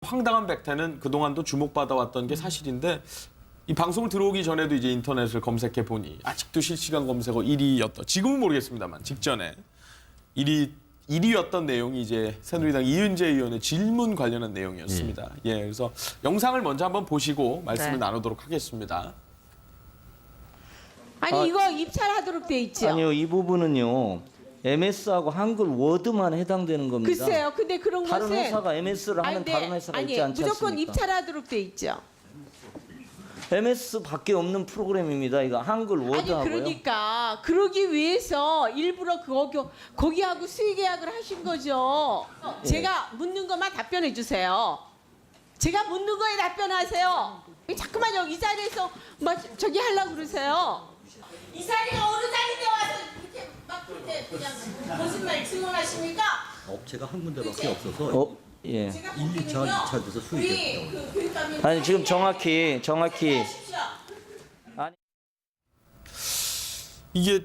황당한 백태는 그동안도 주목받아왔던 게 사실인데 이 방송을 들어오기 전에도 이제 인터넷을 검색해 보니 아직도 실시간 검색어 1위였던, 지금은 모르겠습니다만 직전에 1위였던 내용이 이제 새누리당 이은재 의원의 질문 관련한 내용이었습니다. 예, 그래서 영상을 먼저 한번 보시고 말씀을 나누도록 하겠습니다. 아니 이거 입찰하도록 돼 있죠? 아니요, 이 부분은요. MS하고 한글 워드만 해당되는 겁니다. 글쎄요. 근데 그런 다른 것은 회사가 MS를 하면 근데 다른 회사가 있지 않지 무조건 않습니까? 입찰하도록 돼 있죠. MS밖에 없는 프로그램입니다. 이거 한글 아니 워드하고요. 그러니까 그러기 위해서 일부러 거기하고 수의 계약을 하신 거죠. 예. 제가 묻는 것만 답변해 주세요. 제가 묻는 거에 답변하세요. 왜 자꾸만 여기 이 자리에서 막 저기 하려고 그러세요. 이 자리가 어느 자리인데 와서 이렇게 막 그렇게 그냥 거짓말 증언하십니까? 업체가 한 군데밖에 없어서 예. 제가 1, 2차, 보기는요, 2차 돼서 수익이 우리 그 교육감님 아니 지금 정확히 하십시오. 이게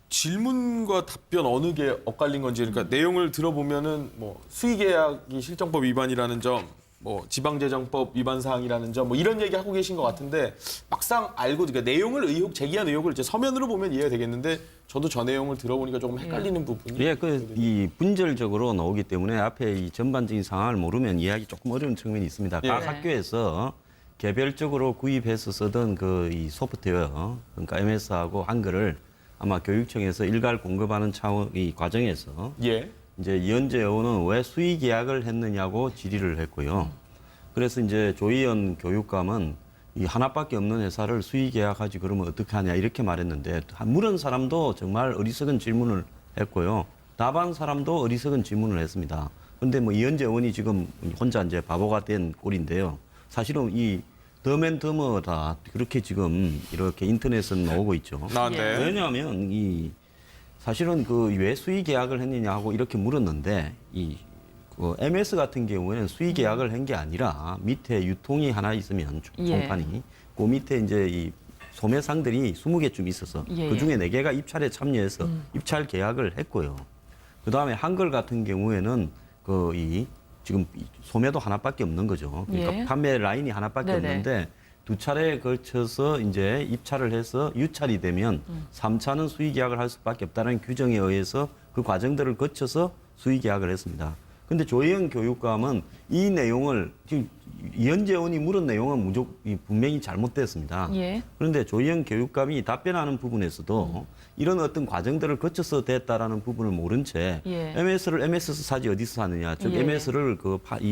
질문과 답변 어느 게 엇갈린 건지, 그러니까 내용을 들어보면은 뭐 수의계약이 실정법 위반이라는 점, 뭐 지방재정법 위반 사항이라는 점, 뭐 이런 얘기 하고 계신 것 같은데 막상 알고, 그러니까 내용을 제기한 의혹을 이제 서면으로 보면 이해가 되겠는데 저도 저 내용을 들어보니까 조금 헷갈리는 부분이. 예, 이 분절적으로 나오기 때문에 앞에 이 전반적인 상황을 모르면 이해하기 조금 어려운 측면이 있습니다. 각 네. 학교에서 개별적으로 구입해서 쓰던 이 소프트웨어, 그러니까 MS하고 한글을 아마 교육청에서 일괄 공급하는 이 과정에서 예. 이제 이현재 의원은 왜 수의 계약을 했느냐고 질의를 했고요. 그래서 이제 조희연 교육감은 이 하나밖에 없는 회사를 수의 계약하지 그러면 어떻게 하냐 이렇게 말했는데, 물은 사람도 정말 어리석은 질문을 했고요. 답한 사람도 어리석은 질문을 했습니다. 그런데 뭐 이현재 의원이 지금 혼자 이제 바보가 된 꼴인데요. 사실은 이 더맨더머다 그렇게 지금 이렇게 인터넷은 나오고 있죠. 네. 왜냐하면 사실은 왜 수의 계약을 했느냐 하고 이렇게 물었는데 MS 같은 경우에는 수의 계약을 한 게 아니라 밑에 유통이 하나 있으면 총판이 그 밑에 이제 이 소매상들이 20개쯤 있어서 그 중에 4개가 입찰에 참여해서 입찰 계약을 했고요. 그 다음에 한글 같은 경우에는 지금 소매도 하나밖에 없는 거죠. 그러니까 판매 라인이 하나밖에 없는데 두 차례에 걸쳐서 이제 입찰을 해서 유찰이 되면 3차는 수의 계약을 할 수밖에 없다는 규정에 의해서 그 과정들을 거쳐서 수의 계약을 했습니다. 근데 조희연 교육감은 이 내용을 지금 이현재 의원이 물은 내용은 분명히 잘못됐습니다. 예. 그런데 조희연 교육감이 답변하는 부분에서도 이런 어떤 과정들을 거쳐서 됐다라는 부분을 모른 채 MS를 MS에서 사지 어디서 사느냐, 즉 MS를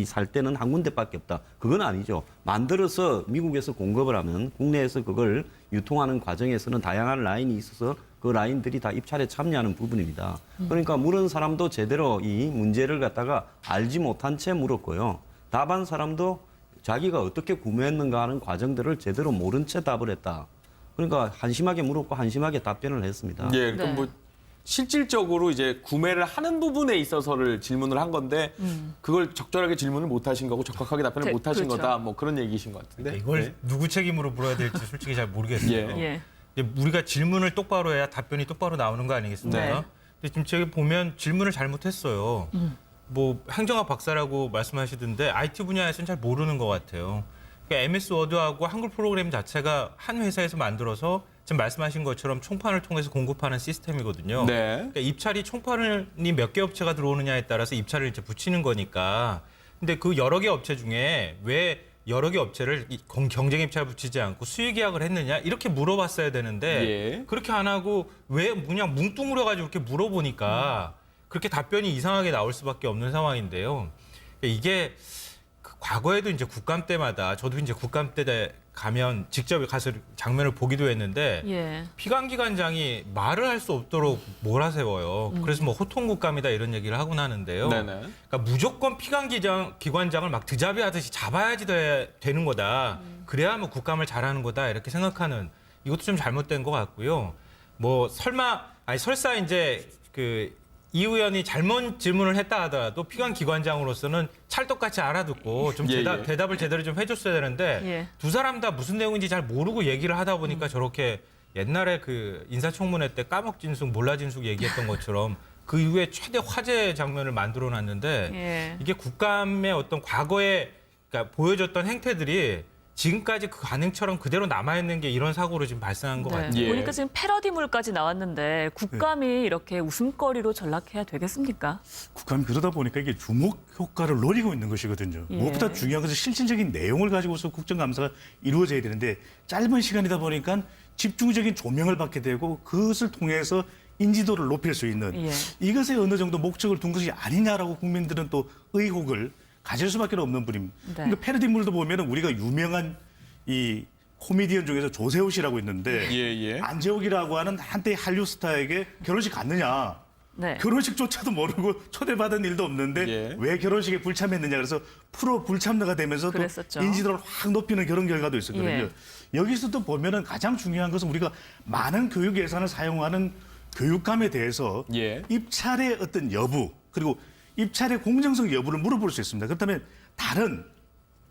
살 때는 한 군데밖에 없다. 그건 아니죠. 만들어서 미국에서 공급을 하면 국내에서 그걸 유통하는 과정에서는 다양한 라인이 있어서 그 라인들이 다 입찰에 참여하는 부분입니다. 그러니까 물은 사람도 제대로 이 문제를 갖다가 알지 못한 채 물었고요. 답한 사람도 자기가 어떻게 구매했는가 하는 과정들을 제대로 모른 채 답을 했다. 그러니까 한심하게 물었고 한심하게 답변을 했습니다. 예, 그럼 뭐 실질적으로 이제 구매를 하는 부분에 있어서를 질문을 한 건데 그걸 적절하게 질문을 못 하신 거고 적확하게 답변을 못 하신 그렇죠. 거다. 뭐 그런 얘기신 것 같은데. 이걸 누구 책임으로 물어야 될지 솔직히 잘 모르겠어요. 예. 우리가 질문을 똑바로 해야 답변이 똑바로 나오는 거 아니겠습니까? 네. 근데 지금 저기 보면 질문을 잘못했어요. 뭐 행정학 박사라고 말씀하시던데 IT 분야에서는 잘 모르는 것 같아요. 그러니까 MS 워드하고 한글 프로그램 자체가 한 회사에서 만들어서 지금 말씀하신 것처럼 총판을 통해서 공급하는 시스템이거든요. 네. 그러니까 입찰이 총판이 몇 개 업체가 들어오느냐에 따라서 입찰을 이제 붙이는 거니까. 근데 그 여러 개 업체 중에 왜 여러 개 업체를 경쟁 입찰 붙이지 않고 수의 계약을 했느냐 이렇게 물어봤어야 되는데 그렇게 안 하고 왜 그냥 뭉뚱그려가지고 이렇게 물어보니까 그렇게 답변이 이상하게 나올 수밖에 없는 상황인데요. 이게 과거에도 이제 국감 때마다 저도 이제 국감 때 가면 직접 가서 장면을 보기도 했는데 피감기관장이 말을 할 수 없도록 몰아세워요. 그래서 뭐 호통국감이다 이런 얘기를 하곤 하는데요. 그러니까 무조건 피감기관장을 막 드자비하듯이 잡아야지 되는 거다. 그래야 뭐 국감을 잘하는 거다 이렇게 생각하는 이것도 좀 잘못된 것 같고요. 뭐 설사 이제 이 의원이 잘못 질문을 했다 하더라도 피감기관장으로서는 찰떡같이 알아듣고 좀 대답을 제대로 좀 해줬어야 되는데 두 사람 다 무슨 내용인지 잘 모르고 얘기를 하다 보니까 저렇게 옛날에 그 인사청문회 때 까먹진숙 몰라진숙 얘기했던 것처럼 그 이후에 최대 화제 장면을 만들어 놨는데 예. 이게 국감의 어떤 과거에 그러니까 보여줬던 행태들이 지금까지 그 관행처럼 그대로 남아있는 게 이런 사고로 지금 발생한 것 같아요. 예. 보니까 지금 패러디물까지 나왔는데 국감이 이렇게 웃음거리로 전락해야 되겠습니까? 국감이 그러다 보니까 이게 주목 효과를 노리고 있는 것이거든요. 예. 무엇보다 중요한 것은 실질적인 내용을 가지고서 국정감사가 이루어져야 되는데 짧은 시간이다 보니까 집중적인 조명을 받게 되고 그것을 통해서 인지도를 높일 수 있는 예. 이것에 어느 정도 목적을 둔 것이 아니냐라고 국민들은 또 의혹을 가질 수밖에 없는 분입니다. 네. 그러니까 패러디물도 보면은 우리가 유명한 이 코미디언 중에서 조세호 씨라고 있는데 예. 안재욱이라고 하는 한때 한류 스타에게 결혼식 갔느냐? 네. 결혼식조차도 모르고 초대받은 일도 없는데 예. 왜 결혼식에 불참했느냐 그래서 프로 불참러가 되면서 또 그랬었죠. 인지도를 확 높이는 그런 결과도 있었거든요. 예. 여기서도 보면은 가장 중요한 것은 우리가 많은 교육 예산을 사용하는 교육감에 대해서 예. 입찰의 어떤 여부 그리고 입찰의 공정성 여부를 물어볼 수 있습니다. 그렇다면 다른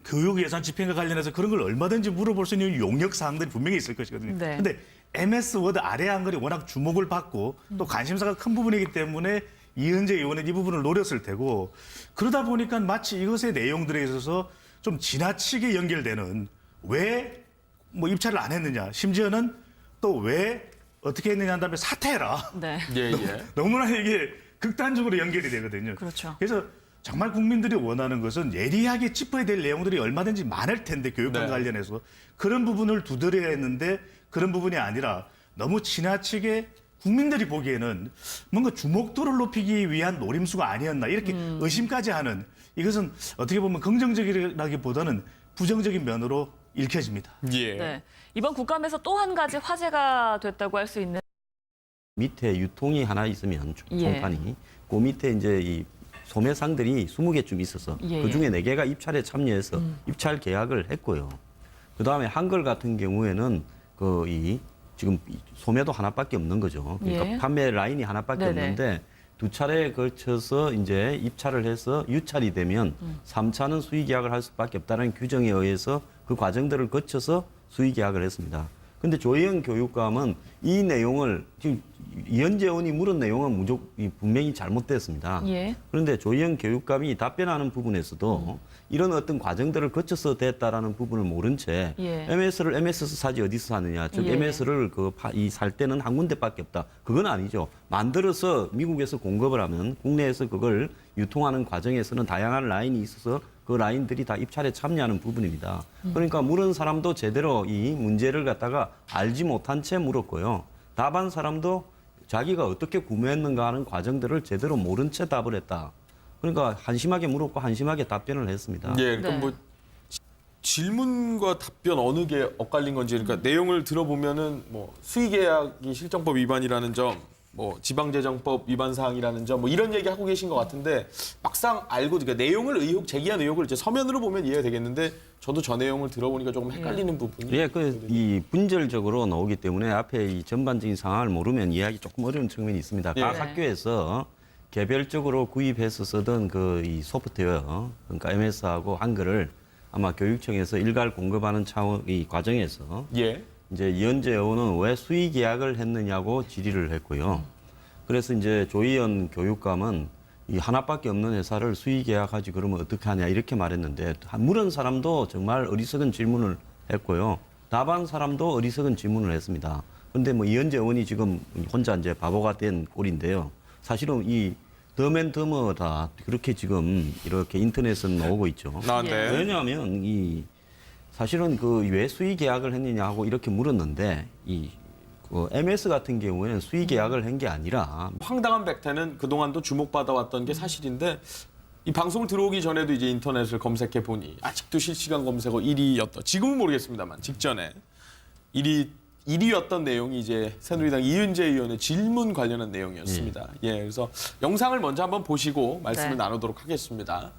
교육 예산 집행과 관련해서 그런 걸 얼마든지 물어볼 수 있는 용역 사항들이 분명히 있을 것이거든요. 네. 근데 MS 워드 아래 한글이 워낙 주목을 받고 또 관심사가 큰 부분이기 때문에 이은재 의원은 이 부분을 노렸을 테고 그러다 보니까 마치 이것의 내용들에 있어서 좀 지나치게 연결되는 왜 뭐 입찰을 안 했느냐 심지어는 또 왜 어떻게 했느냐 한 다음에 사퇴해라. 네. 예. 너무나 이게 극단적으로 연결이 되거든요. 그렇죠. 그래서 정말 국민들이 원하는 것은 예리하게 짚어야 될 내용들이 얼마든지 많을 텐데 교육과 네. 관련해서 그런 부분을 두드려야 했는데 그런 부분이 아니라 너무 지나치게 국민들이 보기에는 뭔가 주목도를 높이기 위한 노림수가 아니었나 이렇게 의심까지 하는 이것은 어떻게 보면 긍정적이라기보다는 부정적인 면으로 읽혀집니다. 예. 네. 이번 국감에서 또 한 가지 화제가 됐다고 할 수 있는 밑에 유통이 하나 있으면 예. 총판이 그 밑에 이제 이 소매상들이 20개쯤 있어서 예, 그 중에 4개가 입찰에 참여해서 입찰 계약을 했고요. 그 다음에 한글 같은 경우에는 그 이 지금 소매도 하나밖에 없는 거죠. 그러니까 예. 판매 라인이 하나밖에 네네. 없는데 2차례에 걸쳐서 이제 입찰을 해서 유찰이 되면 3차는 수의 계약을 할 수밖에 없다는 규정에 의해서 그 과정들을 거쳐서 수의 계약을 했습니다. 근데 조희영 교육감은 이 내용을 지금 이현재 의원이 물은 내용은 분명히 잘못됐습니다. 예. 그런데 조희영 교육감이 답변하는 부분에서도 이런 어떤 과정들을 거쳐서 됐다라는 부분을 모른 채 예. MS를 MS 사지 어디서 사느냐, 즉 예. MS를 살 때는 한 군데밖에 없다. 그건 아니죠. 만들어서 미국에서 공급을 하면 국내에서 그걸 유통하는 과정에서는 다양한 라인이 있어서 그 라인들이 다 입찰에 참여하는 부분입니다. 그러니까 물은 사람도 제대로 이 문제를 갖다가 알지 못한 채 물었고요. 답한 사람도 자기가 어떻게 구매했는가 하는 과정들을 제대로 모른 채 답을 했다. 그러니까 한심하게 물었고 한심하게 답변을 했습니다. 예. 그러니까 네. 뭐 질문과 답변 어느 게 엇갈린 건지 그러니까 내용을 들어보면은 뭐 수의계약이 실정법 위반이라는 점, 뭐 지방재정법 위반 사항이라는 점, 뭐 이런 얘기 하고 계신 것 같은데 막상 알고 그러니까 내용을 제기한 의혹을 이제 서면으로 보면 이해가 되겠는데 저도 저 내용을 들어보니까 조금 헷갈리는 부분이. 예, 이 분절적으로 나오기 때문에 앞에 이 전반적인 상황을 모르면 이해하기 조금 어려운 측면이 있습니다. 예. 각 학교에서 개별적으로 구입해서 쓰던 이 소프트웨어, 그러니까 MS하고 한글을 아마 교육청에서 일괄 공급하는 이 과정에서 예. 이제 이현재 의원은 왜 수의 계약을 했느냐고 질의를 했고요. 그래서 이제 조희연 교육감은 이 하나밖에 없는 회사를 수의 계약하지 그러면 어떻게 하냐 이렇게 말했는데 물은 사람도 정말 어리석은 질문을 했고요. 답한 사람도 어리석은 질문을 했습니다. 그런데 뭐 이현재 의원이 지금 혼자 이제 바보가 된 꼴인데요. 사실은 이 더맨더머다 그렇게 지금 이렇게 인터넷에 나오고 있죠. 아, 네. 왜냐하면 사실은 왜 수의 계약을 했느냐 하고 이렇게 물었는데 MS 같은 경우에는 수의 계약을 한 게 아니라 황당한 백태는 그동안도 주목받아왔던 게 사실인데 이 방송을 들어오기 전에도 이제 인터넷을 검색해 보니 아직도 실시간 검색어 1위였던 지금은 모르겠습니다만 직전에 1위였던 내용이 이제 새누리당 이은재 의원의 질문 관련한 내용이었습니다. 예, 그래서 영상을 먼저 한번 보시고 말씀을 네. 나누도록 하겠습니다.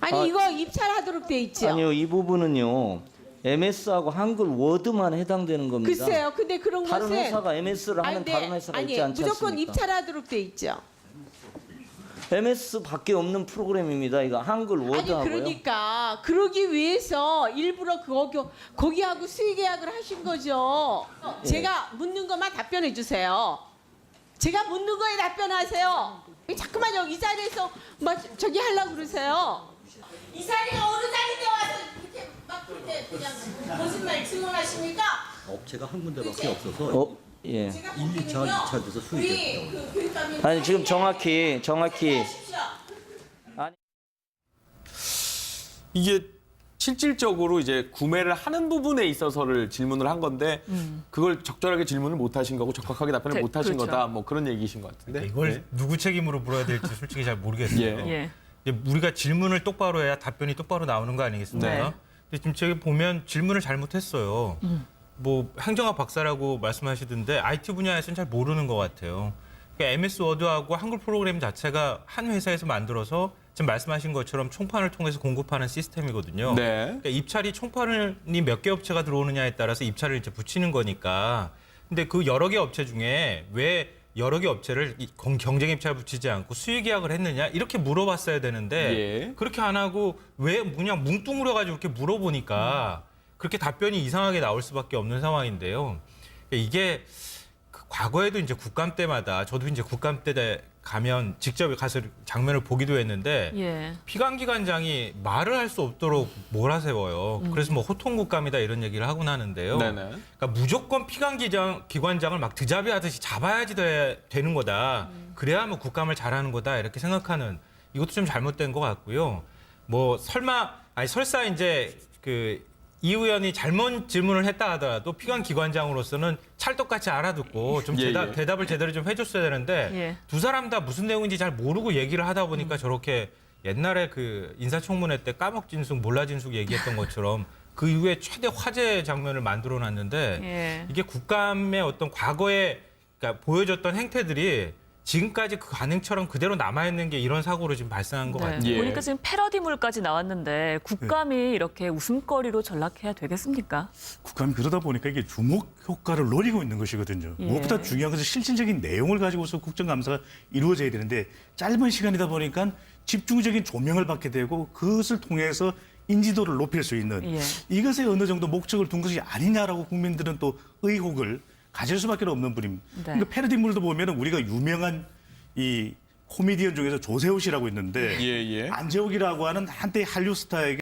아니 이거 입찰하도록 돼 있죠. 아니요, 이 부분은요. MS하고 한글 워드만 해당되는 겁니다. 글쎄요. 근데 그런 다른 것은 회사가 MS를 하면 근데 다른 회사가 아니 있지 않지 무조건 않습니까? 입찰하도록 돼 있죠. MS밖에 없는 프로그램입니다. 이거 한글 아니 워드하고요. 그러니까 그러기 위해서 일부러 거기하고 수의 계약을 하신 거죠. 예. 제가 묻는 것만 답변해 주세요. 제가 묻는 거에 답변하세요. 왜 자꾸만 여기 이 자리에서 저기 하려고 그러세요. 이 자리가 어느 자리인데 와서 이렇게 막 그렇게 그냥 거짓말 증언하십니까? 업체가 한 군데밖에 없어서 예. 제가 1, 2차, 2차 돼서 수익이 우리 그 교육감이 아니 지금 정확히 하십시오. 이게 실질적으로 이제 구매를 하는 부분에 있어서를 질문을 한 건데 그걸 적절하게 질문을 못 하신 거고 적확하게 답변을 네, 못 하신 그렇죠. 거다. 뭐 그런 얘기신 것 같은데. 이걸 네. 누구 책임으로 물어야 될지 솔직히 잘 모르겠어요. 예. 이제 우리가 질문을 똑바로 해야 답변이 똑바로 나오는 거 아니겠습니까? 네. 근데 지금 저기 보면 질문을 잘못했어요. 뭐 행정학 박사라고 말씀하시던데 IT 분야에서는 잘 모르는 것 같아요. 그러니까 MS 워드하고 한글 프로그램 자체가 한 회사에서 만들어서 지금 말씀하신 것처럼 총판을 통해서 공급하는 시스템이거든요. 네. 그러니까 입찰이 총판이 몇 개 업체가 들어오느냐에 따라서 입찰을 이제 붙이는 거니까. 근데 그 여러 개 업체 중에 왜 여러 개 업체를 경쟁 입찰 붙이지 않고 수의 계약을 했느냐 이렇게 물어봤어야 되는데 예. 그렇게 안 하고 왜 그냥 뭉뚱그려가지고 이렇게 물어보니까 그렇게 답변이 이상하게 나올 수밖에 없는 상황인데요. 이게 그 과거에도 이제 국감 때마다 저도 이제 국감 때 가면 직접 가서 장면을 보기도 했는데 예. 피감기관장이 말을 할 수 없도록 몰아세워요. 그래서 뭐 호통국감이다 이런 얘기를 하곤 하는데요. 네네. 그러니까 무조건 피감기관장을 막 드자비하듯이 잡아야지 되는 거다. 그래야 뭐 국감을 잘하는 거다 이렇게 생각하는 이것도 좀 잘못된 것 같고요. 뭐 설사 이제 그 이 의원이 잘못 질문을 했다 하더라도 피감기관장으로서는 찰떡같이 알아듣고 좀 예, 예. 대답을 제대로 좀 해줬어야 되는데 예. 두 사람 다 무슨 내용인지 잘 모르고 얘기를 하다 보니까 저렇게 옛날에 그 인사청문회 때 까먹진숙 몰라진숙 얘기했던 것처럼 그 이후에 최대 화제 장면을 만들어놨는데 예. 이게 국감의 어떤 과거에 그러니까 보여줬던 행태들이 지금까지 그 관행처럼 그대로 남아있는 게 이런 사고로 지금 발생한 것 같아요. 예. 보니까 지금 패러디물까지 나왔는데 국감이 이렇게 웃음거리로 전락해야 되겠습니까? 국감이 그러다 보니까 이게 주목 효과를 노리고 있는 것이거든요. 예. 무엇보다 중요한 것은 실질적인 내용을 가지고서 국정감사가 이루어져야 되는데 짧은 시간이다 보니까 집중적인 조명을 받게 되고 그것을 통해서 인지도를 높일 수 있는 예. 이것에 어느 정도 목적을 둔 것이 아니냐라고 국민들은 또 의혹을 가질 수밖에 없는 분입니다. 네. 그러니까 패러디물도 보면 우리가 유명한 이 코미디언 중에서 조세호 씨라고 있는데 예, 예. 안재욱이라고 하는 한때 한류 스타에게